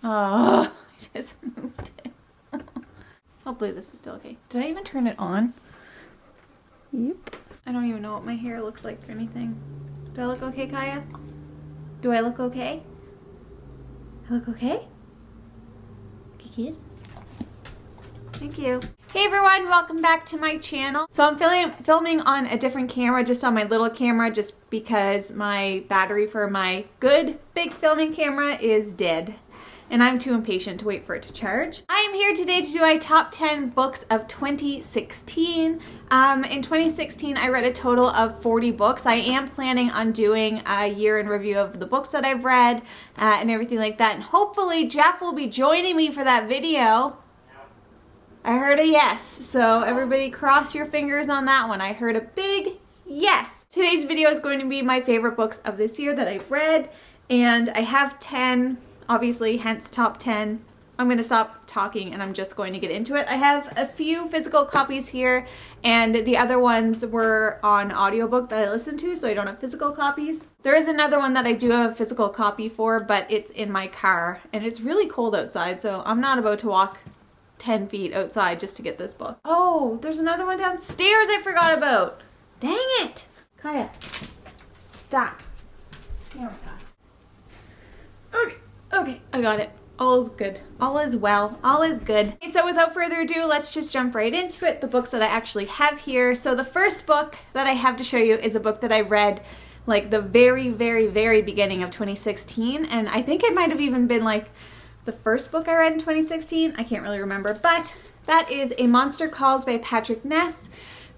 Oh, I just moved it. Hopefully this is still okay. Did I even turn it on? Yep. I don't even know what my hair looks like or anything. Do I look okay, Kaya? Do I look okay? I look okay? Kiss. Thank you. Hey everyone, welcome back to my channel. So I'm filming on a different camera, just on my little camera, just because my battery for my good big filming camera is dead. And I'm too impatient to wait for it to charge. I am here today to do my top 10 books of 2016. In 2016, I read a total of 40 books. I am planning on doing a year in review of the books that I've read and everything like that. And hopefully Jeff will be joining me for that video. I heard a yes, so everybody cross your fingers on that one. I heard a big yes. Today's video is going to be my favorite books of this year that I've read, and I have 10. Obviously, hence top 10. I'm going to stop talking and I'm just going to get into it. I have a few physical copies here and the other ones were on audiobook that I listened to, so I don't have physical copies. There is another one that I do have a physical copy for, but it's in my car and it's really cold outside, so I'm not about to walk 10 feet outside just to get this book. Oh, there's another one downstairs I forgot about. Dang it. Kaya, stop. Camera time. Okay. Okay, I got it. All is good. All is well. All is good. Okay, so without further ado, let's just jump right into it. The books that I actually have here. So the first book that I have to show you is a book that I read like the very beginning of 2016. And I think it might have even been like the first book I read in 2016. I can't really remember. But that is A Monster Calls by Patrick Ness.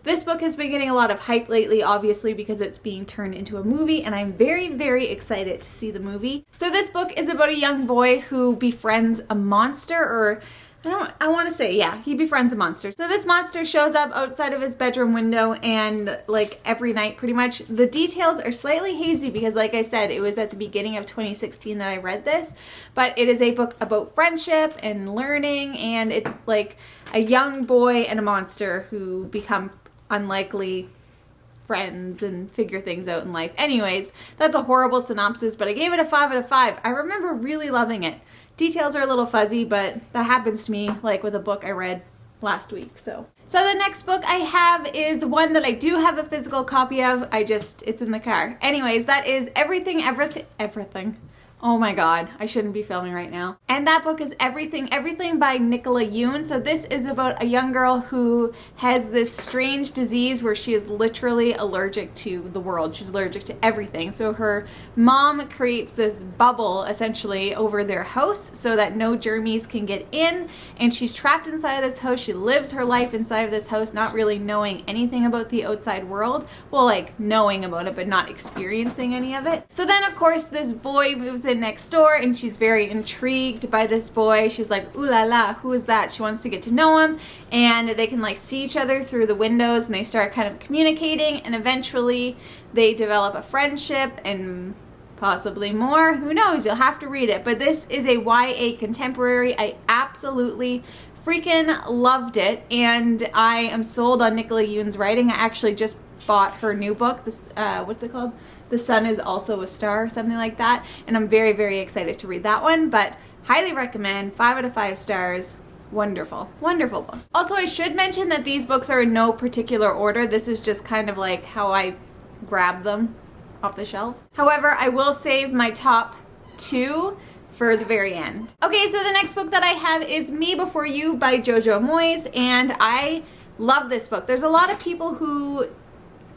This book has been getting a lot of hype lately, obviously, because it's being turned into a movie, and I'm very excited to see the movie. So this book is about a young boy who befriends a monster, or I want to say, yeah, he befriends a monster. So this monster shows up outside of his bedroom window, and like every night pretty much. The details are slightly hazy because, like I said, it was at the beginning of 2016 that I read this, but it is a book about friendship and learning, and it's like a young boy and a monster who become unlikely friends and figure things out in life. Anyways, that's a horrible synopsis, but I gave it a 5 out of 5. I remember really loving it. Details are a little fuzzy, but that happens to me like with a book I read last week. So the next book I have is one that I do have a physical copy of. It's in the car. Anyways, that is Everything. Oh my god, I shouldn't be filming right now. And that book is Everything by Nicola Yoon. So this is about a young girl who has this strange disease where she is literally allergic to the world. She's allergic to everything. So her mom creates this bubble essentially over their house so that no germies can get in, and she's trapped inside of this house. She lives her life inside of this house, not really knowing anything about the outside world. Well, like knowing about it, but not experiencing any of it. So then of course this boy moves in next door and she's very intrigued by this boy. She's like, ooh la la, who is that? She wants to get to know him, and they can like see each other through the windows, and they start kind of communicating, and eventually they develop a friendship and possibly more. Who knows? You'll have to read it. But this is a YA contemporary. I absolutely freaking loved it, and I am sold on Nicola Yoon's writing. I actually just bought her new book. This what's it called? The Sun is Also a Star, something like that. And I'm very excited to read that one, but highly recommend. 5 out of 5 stars. Wonderful book. Also, I should mention that these books are in no particular order. This is just kind of like how I grab them off the shelves. However, I will save my top 2 for the very end. Okay, so the next book that I have is Me Before You by Jojo Moyes, and I love this book. There's a lot of people who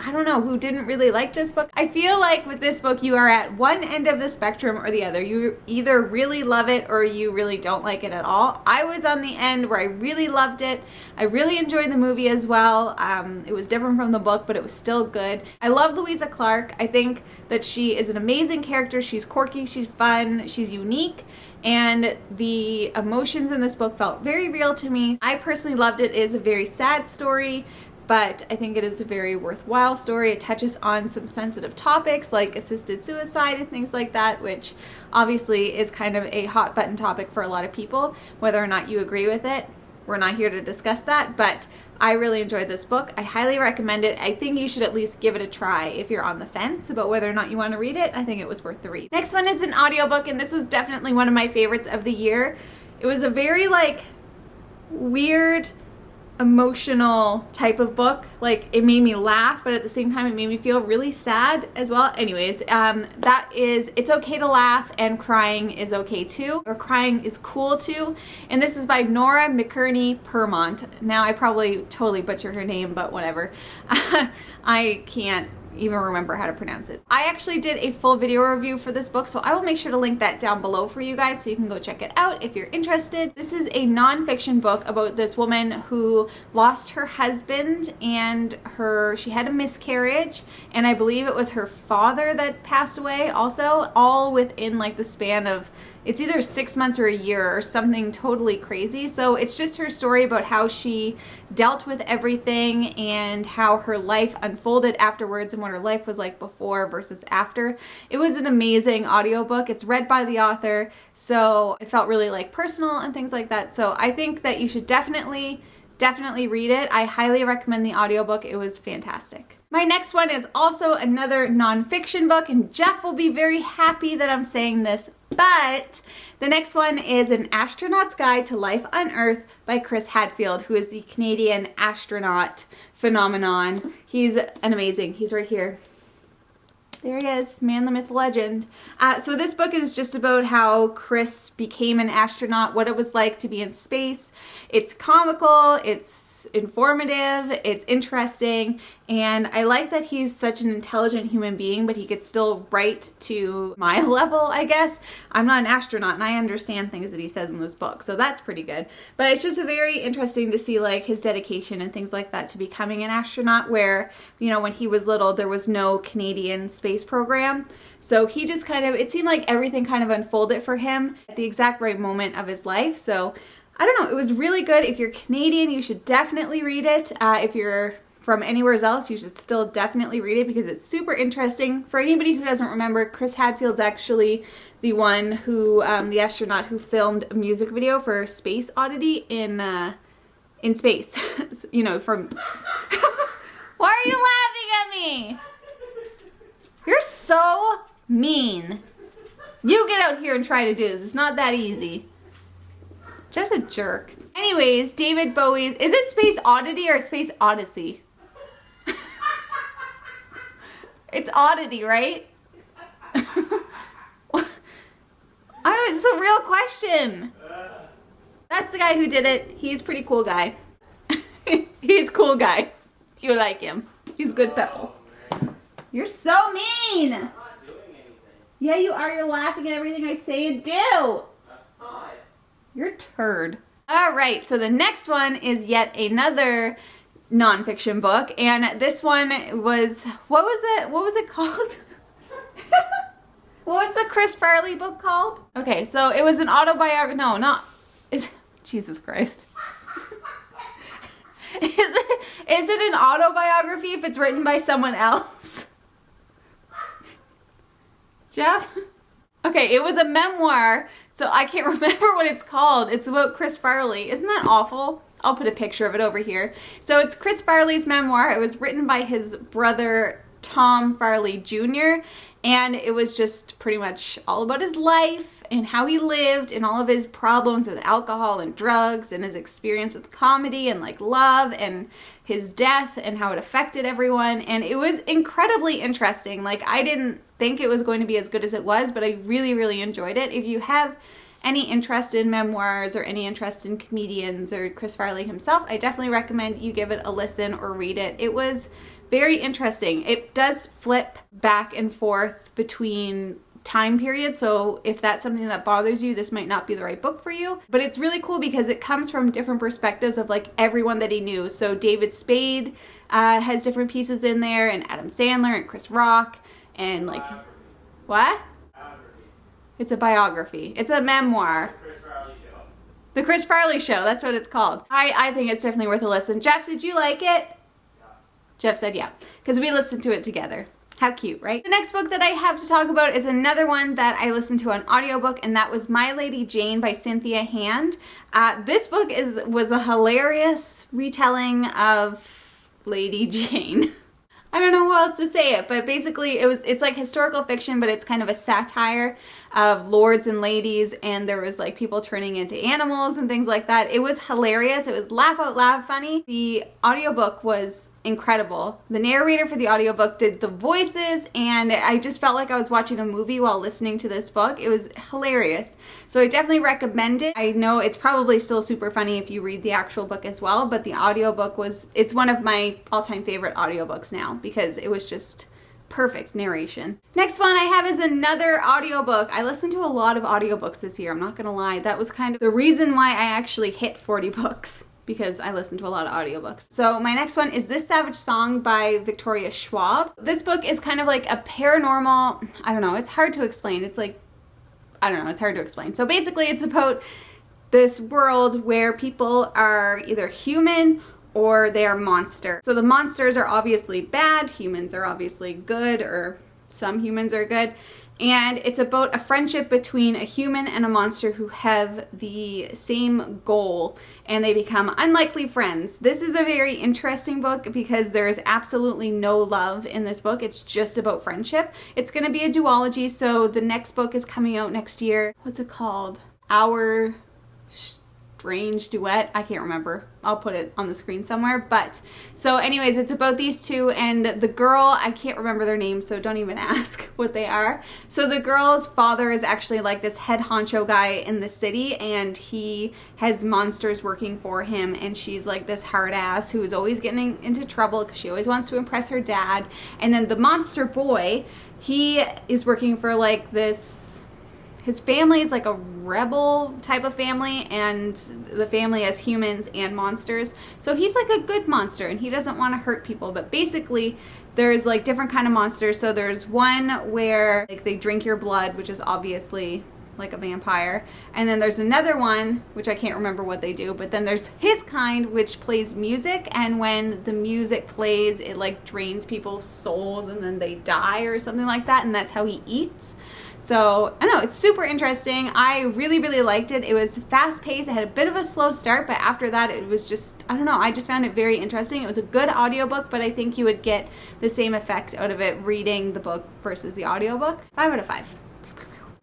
who didn't really like this book. I feel like with this book, you are at one end of the spectrum or the other. You either really love it or you really don't like it at all. I was on the end where I really loved it. I really enjoyed the movie as well. It was different from the book, but it was still good. I love Louisa Clark. I think that she is an amazing character. She's quirky, she's fun, she's unique, and the emotions in this book felt very real to me. I personally loved it. It is a very sad story, but I think it is a very worthwhile story. It touches on some sensitive topics like assisted suicide and things like that, which obviously is kind of a hot button topic for a lot of people. Whether or not you agree with it, we're not here to discuss that, but I really enjoyed this book. I highly recommend it. I think you should at least give it a try if you're on the fence about whether or not you want to read it. I think it was worth the read. Next one is an audiobook, and this was definitely one of my favorites of the year. It was a very like weird, emotional type of book. Like, it made me laugh, but at the same time it made me feel really sad as well. Anyways, that is It's Okay to Laugh and Crying is Okay Too, or Crying is Cool Too, and this is by Nora McKerney-Permont. Now I probably totally butchered her name, but whatever. I can't even remember how to pronounce it. I actually did a full video review for this book, so I will make sure to link that down below for you guys so you can go check it out if you're interested. This is a nonfiction book about this woman who lost her husband, and she had a miscarriage, and I believe it was her father that passed away also, all within like the span of, it's either 6 months or a year or something totally crazy. So it's just her story about how she dealt with everything and how her life unfolded afterwards and what her life was like before versus after. It was an amazing audiobook. It's read by the author, so it felt really like personal and things like that. So I think that you should definitely read it. I highly recommend the audiobook. It was fantastic. My next one is also another nonfiction book, and Jeff will be very happy that I'm saying this, but the next one is An Astronaut's Guide to Life on Earth by Chris Hadfield, who is the Canadian astronaut phenomenon. He's amazing. He's right here. There he is, man, the myth, legend. So this book is just about how Chris became an astronaut, what it was like to be in space. It's comical, it's informative, it's interesting, and I like that he's such an intelligent human being, but he could still write to my level, I guess. I'm not an astronaut, and I understand things that he says in this book, so that's pretty good. But it's just very interesting to see like his dedication and things like that to becoming an astronaut, where, you know, when he was little, there was no Canadian space program. So he just kind of, it seemed like everything kind of unfolded for him at the exact right moment of his life. So I don't know, it was really good. If you're Canadian, you should definitely read it. If you're from anywhere else, you should still definitely read it because it's super interesting. For anybody who doesn't remember, Chris Hadfield's actually the one who, the astronaut who filmed a music video for Space Oddity in space. You know, from... Why are you laughing at me? You're so mean. You get out here and try to do this. It's not that easy. Just a jerk. Anyways, David Bowie's... Is it Space Oddity or Space Odyssey? It's Oddity, right? It's a real question. That's the guy who did it. He's a pretty cool guy. He's a cool guy. You like him. He's good pebble. You're so mean! I'm not doing anything. Yeah, you are. You're laughing at everything I say and do. That's not. You're a turd. Alright, so the next one is yet another nonfiction book, and this one was, what was it called? What was the Chris Farley book called? Okay, so it was an autobiography. No, not... Jesus Christ. Is it an autobiography if it's written by someone else? Jeff? Okay, it was a memoir, so I can't remember what it's called. It's about Chris Farley. Isn't that awful? I'll put a picture of it over here. So it's Chris Farley's memoir. It was written by his brother, Tom Farley Jr., and it was just pretty much all about his life and how he lived and all of his problems with alcohol and drugs and his experience with comedy and like love and his death and how it affected everyone. And it was incredibly interesting. Like, I didn't think it was going to be as good as it was, but I really, really enjoyed it. If you have any interest in memoirs or any interest in comedians or Chris Farley himself, I definitely recommend you give it a listen or read it. It was very interesting. It does flip back and forth between time periods, so if that's something that bothers you, this might not be the right book for you. But it's really cool because it comes from different perspectives of like everyone that he knew. So David Spade has different pieces in there, and Adam Sandler and Chris Rock, and like... What? It's a biography. It's a memoir. The Chris Farley Show, that's what it's called. I think it's definitely worth a listen. Jeff, did you like it? Yeah. Jeff said yeah, because we listened to it together. How cute, right? The next book that I have to talk about is another one that I listened to on audiobook, and that was My Lady Jane by Cynthia Hand. This book was a hilarious retelling of Lady Jane. I don't know how else to say it, but basically it's like historical fiction, but it's kind of a satire of lords and ladies, and there was like people turning into animals and things like that. It was hilarious. It was laugh out loud funny. The audiobook was incredible. The narrator for the audiobook did the voices, and I just felt like I was watching a movie while listening to this book. It was hilarious. So I definitely recommend it. I know it's probably still super funny if you read the actual book as well, but the audiobook it's one of my all-time favorite audiobooks now because it was just perfect narration. Next one I have is another audiobook. I listened to a lot of audiobooks this year, I'm not gonna lie. That was kind of the reason why I actually hit 40 books, because I listened to a lot of audiobooks. So my next one is This Savage Song by Victoria Schwab. This book is kind of like a paranormal, I don't know, it's hard to explain. It's like, I don't know, it's hard to explain. So basically it's about this world where people are either human or they are monsters. So the monsters are obviously bad, humans are obviously good, or some humans are good. And it's about a friendship between a human and a monster who have the same goal, and they become unlikely friends. This is a very interesting book because there is absolutely no love in this book. It's just about friendship. It's going to be a duology, so the next book is coming out next year. What's it called? Our Strange Duet. I can't remember. I'll put it on the screen somewhere. But so anyways, it's about these two, and the girl, I can't remember their names, so don't even ask what they are. So the girl's father is actually like this head honcho guy in the city, and he has monsters working for him, and she's like this hard ass who is always getting into trouble because she always wants to impress her dad. And then the monster boy, he is working for like this, his family is like a rebel type of family, and the family has humans and monsters. So he's like a good monster, and he doesn't want to hurt people. But basically, there's like different kind of monsters. So there's one where like they drink your blood, which is obviously like a vampire. And then there's another one, which I can't remember what they do. But then there's his kind, which plays music. And when the music plays, it like drains people's souls, and then they die or something like that. And that's how he eats. So, I don't know, it's super interesting. I really, really liked it. It was fast-paced. It had a bit of a slow start, but after that, it was just, I don't know, I just found it very interesting. It was a good audiobook, but I think you would get the same effect out of it reading the book versus the audiobook. 5 out of 5.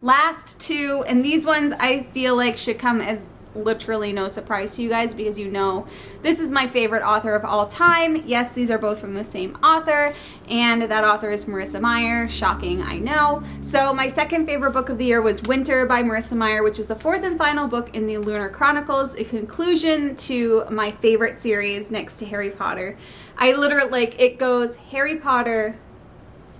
Last two, and these ones I feel like should come as literally no surprise to you guys because you know this is my favorite author of all time. Yes, these are both from the same author, and that author is Marissa Meyer. Shocking, I know. So my second favorite book of the year was Winter by Marissa Meyer, which is the fourth and final book in the Lunar Chronicles, a conclusion to my favorite series next to Harry Potter. I literally, like, it goes Harry Potter,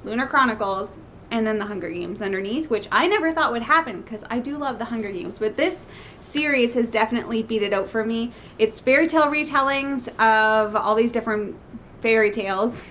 Lunar Chronicles, and then the Hunger Games underneath, which I never thought would happen because I do love the Hunger Games. But this series has definitely beat it out for me. It's fairy tale retellings of all these different fairy tales.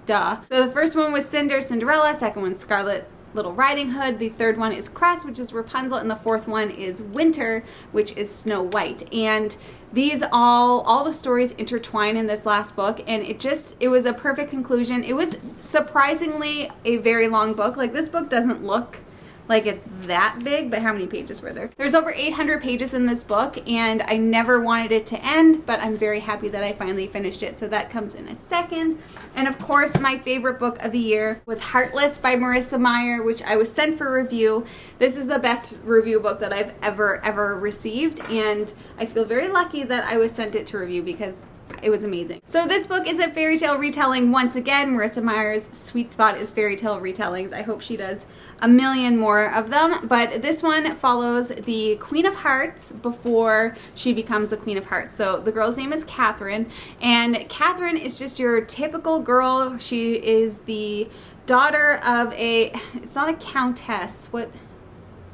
Duh. So the first one was Cinderella, second one Scarlet Little Riding Hood, the third one is Cress, which is Rapunzel, and the fourth one is Winter, which is Snow White. And these all the stories intertwine in this last book, and it was a perfect conclusion. It was surprisingly a very long book. Like, this book doesn't look like it's that big, but how many pages were there? There's over 800 pages in this book, and I never wanted it to end, but I'm very happy that I finally finished it, so that comes in a second. And of course, my favorite book of the year was Heartless by Marissa Meyer, which I was sent for review. This is the best review book that I've ever received, and I feel very lucky that I was sent it to review because it was amazing. So this book is a fairy tale retelling once again. Marissa Meyer's sweet spot is fairy tale retellings. I hope she does a million more of them. But this one follows the Queen of Hearts before she becomes the Queen of Hearts. So the girl's name is Catherine, and Catherine is just your typical girl. She is the daughter of it's not a countess. What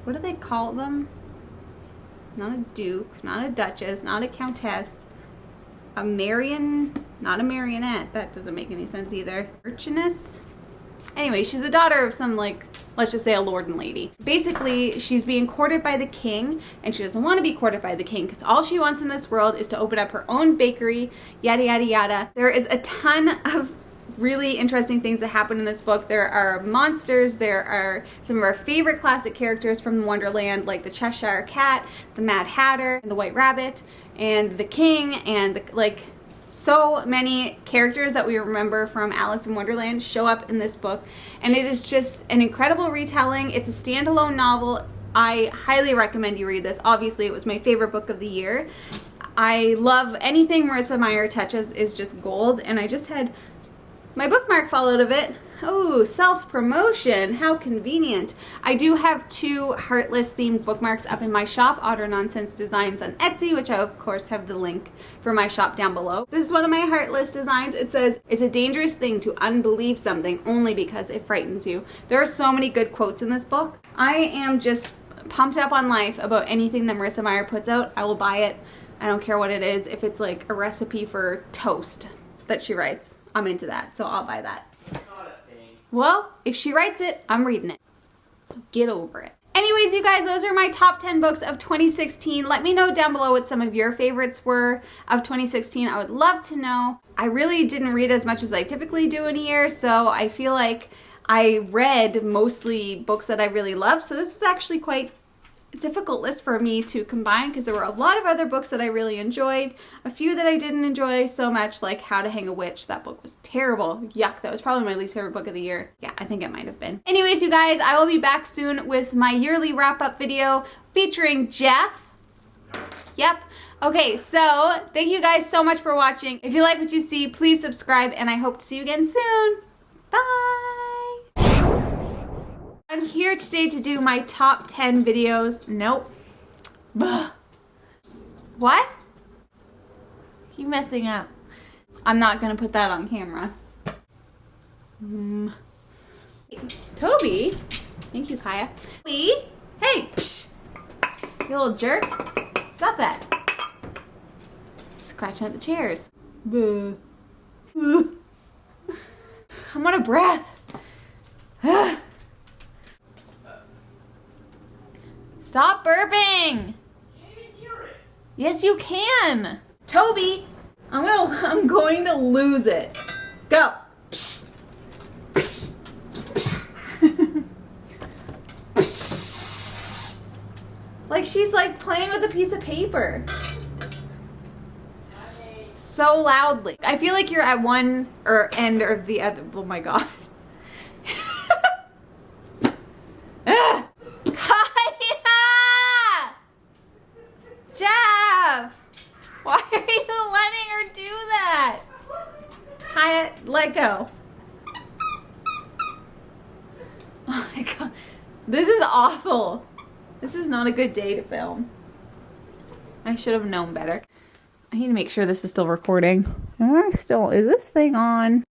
do they call them? Not a duke, not a duchess, not a countess. A not a marionette. That doesn't make any sense either. Urchiness? Anyway, she's the daughter of some, like, let's just say a lord and lady. Basically, she's being courted by the king, and she doesn't want to be courted by the king because all she wants in this world is to open up her own bakery, yada, yada, yada. There is a ton of really interesting things that happen in this book. There are monsters, there are some of our favorite classic characters from Wonderland, like the Cheshire Cat, the Mad Hatter, and the White Rabbit, and the King, and so many characters that we remember from Alice in Wonderland show up in this book, and it is just an incredible retelling. It's a standalone novel. I highly recommend you read this. Obviously, it was my favorite book of the year. I love anything Marissa Meyer touches is just gold, and I just had my bookmark fall out of it. Oh, self-promotion. How convenient. I do have 2 Heartless themed bookmarks up in my shop, Otter Nonsense Designs on Etsy, which I of course have the link for my shop down below. This is one of my Heartless designs. It says, "It's a dangerous thing to unbelieve something only because it frightens you." There are so many good quotes in this book. I am just pumped up on life about anything that Marissa Meyer puts out. I will buy it. I don't care what it is. If it's like a recipe for toast that she writes, I'm into that, so I'll buy that. Well, if she writes it, I'm reading it. So get over it. Anyways, you guys, those are my top 10 books of 2016. Let me know down below what some of your favorites were of 2016. I would love to know. I really didn't read as much as I typically do in a year, so I feel like I read mostly books that I really love. So this was actually quite difficult list for me to combine because there were a lot of other books that I really enjoyed, a few that I didn't enjoy so much, like How to Hang a Witch. That book was terrible. Yuck, that was probably my least favorite book of the year. Yeah, I think it might have been. Anyways, you guys, I will be back soon with my yearly wrap-up video featuring Jeff. Yep. Okay, so thank you guys so much for watching. If you like what you see, please subscribe, and I hope to see you again soon. Bye! I'm here today to do my top 10 videos. Nope. What? Keep messing up. I'm not gonna put that on camera. Toby? Thank you, Kaya. Toby? Hey! Psh. You little jerk. Stop that. Scratching at the chairs. I'm out of breath. Stop burping! Can't even hear it. Yes, you can. Toby, I'm going to lose it. Go. Psst. Psst. Psst. Like she's like playing with a piece of paper. So loudly. I feel like you're at one end or the other. Oh my god. Jeff! Why are you letting her do that? Kaya, let go. Oh my god. This is awful. This is not a good day to film. I should have known better. I need to make sure this is still recording. Is this thing on?